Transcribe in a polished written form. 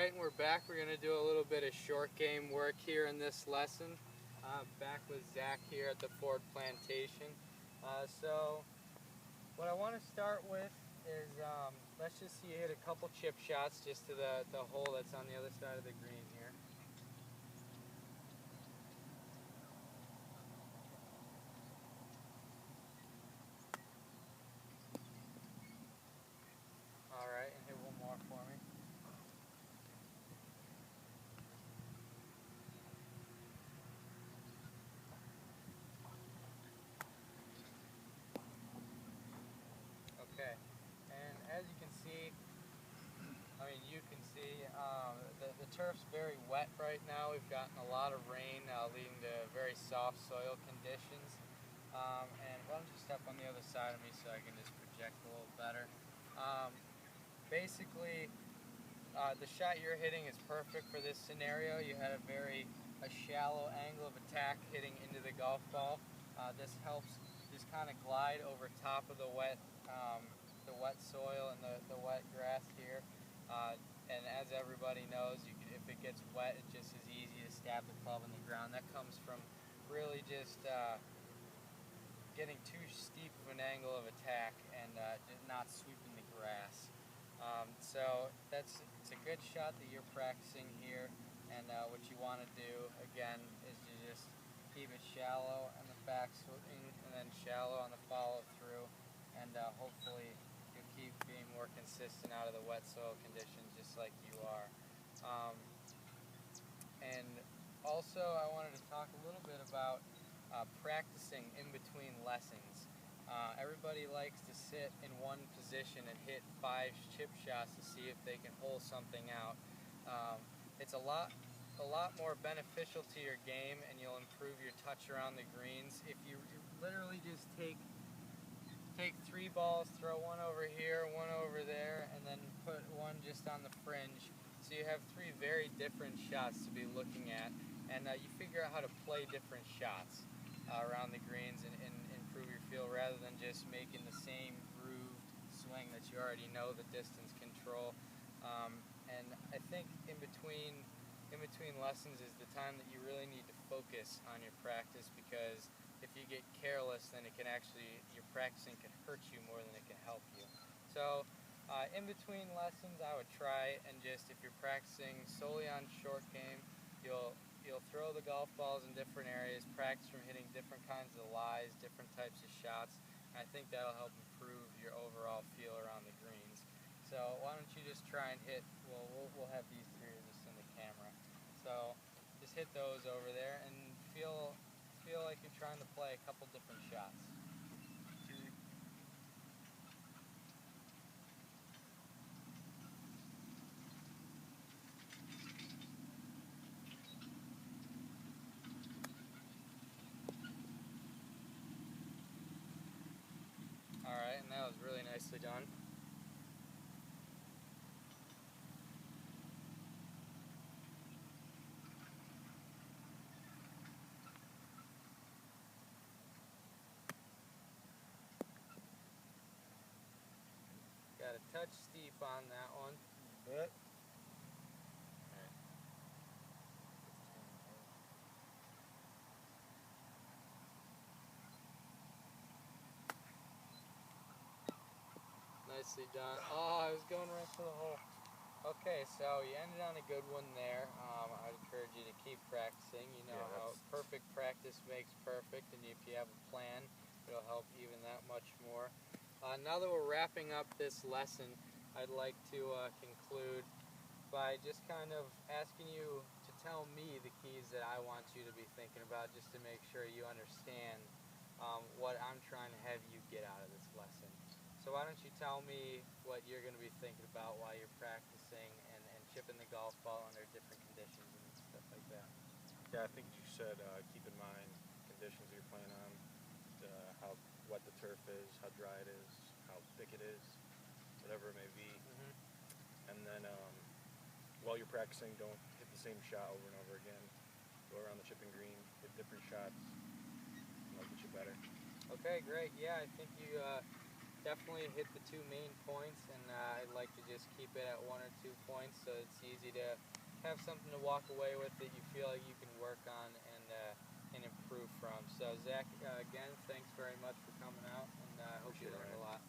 Alright, and we're back. We're going to do a little bit of short game work here in this lesson. Back with Zach here at the Ford Plantation. So what I want to start with is, let's just see you hit a couple chip shots just to the hole that's on the other side of the green here. Alright, and hit one more for me. Okay, and as you can see, the turf's very wet right now. We've gotten a lot of rain leading to very soft soil conditions. And why don't you step on the other side of me so I can just project a little better. Basically, the shot you're hitting is perfect for this scenario. You had a shallow angle of attack hitting into the golf ball. This helps just kind of glide over top of the wet soil and the wet grass here. And as everybody knows, if it gets wet, it's just as easy to stab the club in the ground. That comes from really just getting too steep of an angle of attack and not sweeping the grass. So it's a good shot that you're practicing here, and what you want to do again is to just keep it shallow on the backswing and then shallow on the follow through, and hopefully you'll keep being more consistent out of the wet soil conditions just like you are. And also I wanted to talk a little bit about practicing in between lessons. Everybody likes to sit in one position and hit 5 chip shots to see if they can hole something out. It's a lot more beneficial to your game, and you'll improve your touch around the greens if you literally just take 3 balls, throw one over here, one over there, and then put one just on the fringe. So you have 3 very different shots to be looking at, and you figure out how to play different shots around the greens and improve your feel, rather than just making the same grooved swing that you already know the distance control. And I think in between lessons is the time that you really need to focus on your practice, because if you get careless, then your practicing can hurt you more than it can help you. So in between lessons, I would try and just, if you're practicing solely on short game, you'll throw the golf balls in different areas, practice from hitting different kinds of lies, different types of shots, and I think that'll help improve your overall feel around the greens. So why don't you just try and hit, we'll have these 3 just in the camera. So just hit those over there and feel like you're trying to play a couple different shots. Alright, and that was really nicely done. Got a touch steep on that one. But Nicely done. Oh, I was going right for the hole. Okay, so you ended on a good one there. I'd encourage you to keep practicing. You know how perfect practice makes perfect, and if you have a plan, it'll help even that much more. Now that we're wrapping up this lesson, I'd like to conclude by just kind of asking you to tell me the keys that I want you to be thinking about, just to make sure you understand what I'm trying to have you get out of this lesson. So why don't you tell me what you're going to be thinking about while you're practicing and chipping the golf ball under different conditions and stuff like that. yeah, I think you should keep in mind conditions you're playing on, how wet the turf is, how dry it is, how thick it is, whatever it may be. And then while you're practicing, don't hit the same shot over and over again. Go around the chipping green, hit different shots, and that'll get you better. Okay, great. Yeah, I think you definitely hit the two main points, and I'd like to just keep it at 1 or 2 points so it's easy to have something to walk away with that you feel like you can work on and improve from. So Zach, again, thanks very much for coming out, and I hope you Appreciate it, learned a man. lot.